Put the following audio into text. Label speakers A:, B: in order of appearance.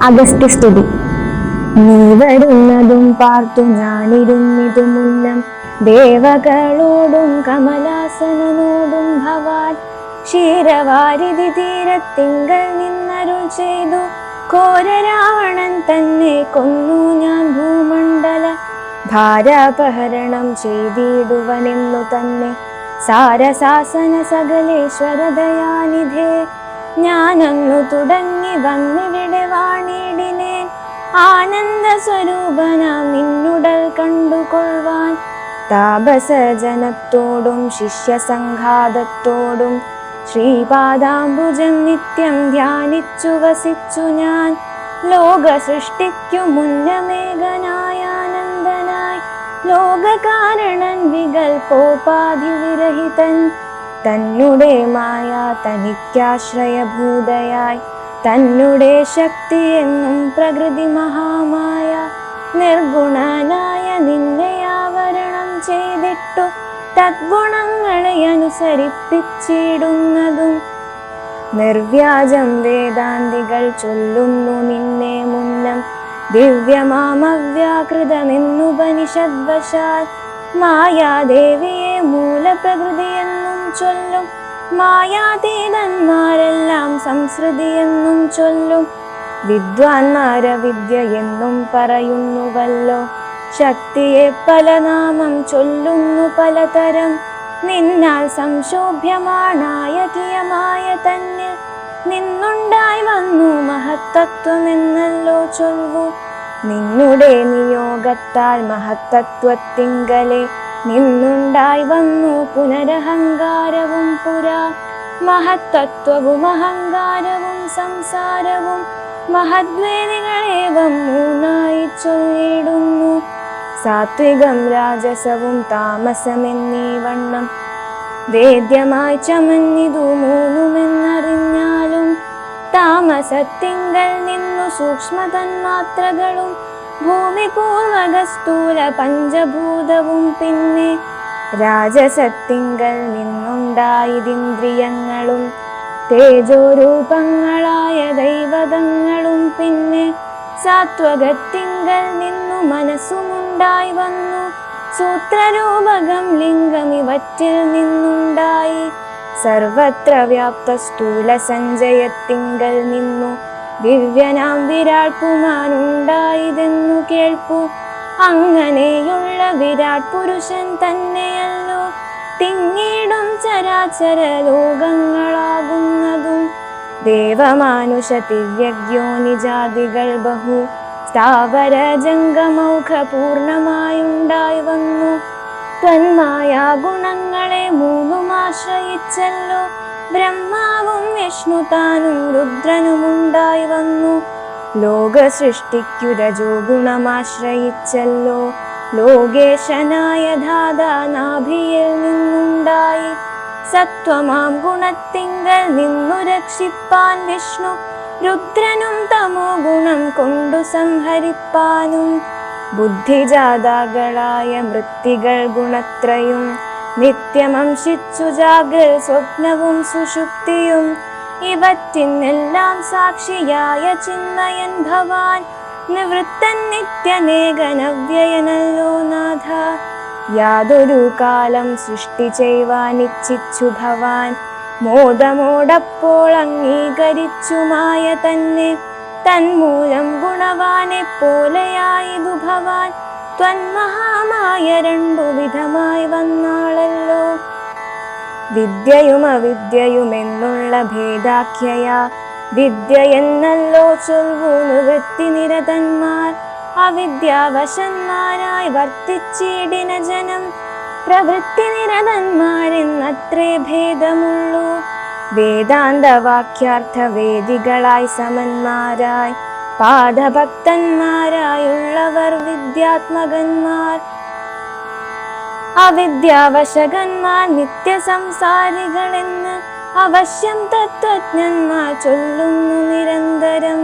A: അഗസ്ത്യസ്തുതി. നീ വരുന്നതും പാർത്തു ഞാനിരുന്നിതു മുന്നം, ദേവകളോടും കമലാസനോടും ഭവാൻ ക്ഷീരവാരിധി തീരത്തിങ്കൽ നിന്നരുൾ ചെയ്തു. ഘോരരാവണൻ തന്നെ കൊന്നു ഞാൻ ഭൂമണ്ഡല ഭാരാപഹരണം ചെയ്തിടുവനെന്നു തന്നെ. സാരസാസന സകലേശ്വരദയാനിധേ, ഞാനന്നു തുടങ്ങി വന്നിവിടെ വാണിടിനേൻ. ആനന്ദ സ്വരൂപനാം നിന്നുടൽ കണ്ടുകൊള്ളുവാൻ താപസജനത്തോടും ശിഷ്യസംഘാതത്തോടും ശ്രീപാദാംബുജം നിത്യം ധ്യാനിച്ചു വസിച്ചു ഞാൻ. ലോക സൃഷ്ടിക്കു മുന്നമേകനായാനന്ദനായി ലോകകാരണൻ വികൽപോപാധിവിരഹിതൻ, തന്നെ മായ തനിക്കാശ്രയഭൂതയായി തന്നെ ശക്തി എന്നും പ്രകൃതി മഹാമായ നിർഗുണനായ നിന്നെ ആവരണം ചെയ്തിട്ടു തദ്ഗുണങ്ങളെ അനുസരിപ്പിച്ചിടുന്നതും. നിർവ്യാജം വേദാന്തികൾ ചൊല്ലുന്നു നിന്നെ മുന്നം, ദിവ്യമാമവ്യാകൃതമെന്നുപനിഷദ്വശാൽ മായാദേവിയെ മൂലപ്രകൃതിയെന്നും ചൊല്ലും. മായാതീതന്മാരെല്ലാം സംസൃതിയെന്നും ചൊല്ലും. വിദ്വാൻമാര വിദ്യ എന്നും പറയുന്നുവല്ലോ. ശക്തിയെ പല നാമം ചൊല്ലുന്നു പലതരം. നിന്നാൽ സംശോഭ്യമാണായ കിയമായ തന്നെ നിന്നുണ്ടായി വന്നു മഹത്തത്വമെന്നല്ലോ ചൊല്ലു. നിന്നുടെ നിയോഗത്താൽ മഹത്തത്വത്തിങ്കലെ നിന്നുണ്ടായി വന്നു പുനരഹങ്കാരവും പുരാ. മഹത്തത്വവും അഹങ്കാരവും സംസാരവും മഹദ്വേദികളേവം മൂന്നായി ചൊല്ലിടുന്നു. സാത്വികം രാജസവും താമസമെന്നീ വണ്ണം വേദ്യമായി ചമഞ്ഞിതു മൂന്നുമെന്നറിഞ്ഞാലും, താമസത്തിങ്കൽ നിന്നു സൂക്ഷ്മതന്മാത്രകളും ഭൂമി പൂർവക സ്ഥൂല പഞ്ചഭൂതവും പിന്നെ രാജസത്തിങ്കൽ നിന്നുണ്ടായതിന്ദ്രിയങ്ങളും തേജോരൂപങ്ങളായ ദൈവതങ്ങളും പിന്നെ സാത്വകത്തിങ്കൽ നിന്നു മനസ്സുമുണ്ടായി വന്നു. സൂത്രരൂപകം ലിംഗം ഇവറ്റിൽ നിന്നുണ്ടായി. സർവത്ര വ്യാപ്ത സ്ഥൂല സഞ്ചയത്തിങ്കൽ നിന്നു ദിവ്യനാം വിരാട് പുമാനുണ്ടായതെന്നു കേൾപ്പു. അങ്ങനെയുള്ള വിരാട് പുരുഷൻ തന്നെയല്ലോ തിങ്ങിടും ചരാചര ലോകങ്ങളാകുന്നതും. ദേവമാനുഷ ദിവ്യജ്ഞോനിജാതികൾ ബഹു സ്ഥാവര ജംഗമൗഖ പൂർണമായുണ്ടായി വന്നു. ത്വന്മായാ ഗുണങ്ങളെ മൂന്നുമാശ്രയിച്ചല്ലോ ബ്രഹ്മാവും വിഷ്ണു താനും രുദ്രനുമുണ്ടായി വന്നു. ലോക സൃഷ്ടിക്കു രജോ ഗുണമാശ്രയിച്ചല്ലോ ലോകേശനായ ധാതാ നാഭിയിൽ നിന്നുണ്ടായി. സത്വമാം ഗുണത്തിങ്കൽ നിന്നു രക്ഷിപ്പാൻ വിഷ്ണു രുദ്രനും തമോ ഗുണം കൊണ്ടു സംഹരിപ്പാനും. ബുദ്ധിജാതാകളായ മൃത്തികൾ ഗുണത്രയും നിത്യമംശിച്ചു ജാഗൽ സ്വപ്നവും സുഷുപ്തിയും ഇവറ്റിനെല്ലാം സാക്ഷിയായ ചിന്മയൻ ഭവാൻ. നിവൃത്തൻ നിത്യനേകനവ്യയനല്ലോ നാഥ. യാതൊരു കാലം സൃഷ്ടി ചെയ്യുവാനിച്ഛിച്ചു ഭവാൻ മോദമോടപ്പോൾ അംഗീകരിച്ചു മായ തന്നെ. തന്മൂലം ഗുണവാനെ പോലെയായതു ഭവാൻ ത്വന്മഹാമായ രണ്ടു വിധമായി വന്നാളല്ലോ. വിദ്യയും അവിദ്യയുമെന്നുള്ള ഭേദാഖ്യയാ വിദ്യ എന്നല്ലോ ചൊൽവു നിവൃത്തി നിരതന്മാർ. അവിദ്യാവശന്മാരായി വർത്തിച്ചിടിന ജനം പ്രവൃത്തി നിരതന്മാരെന്നത്രേ ഭേദമുള്ളൂ. വേദാന്തവാക്യാർത്ഥ വേദികളായി സമന്മാരായി പാദഭക്തന്മാരായുള്ളവർ വിദ്യാത്മകന്മാർ. അവിദ്യാവശകന്മാർ നിത്യസംസാരികളെന്ന് അവശ്യം തത്വജ്ഞന്മാർ ചൊല്ലുന്നു നിരന്തരം.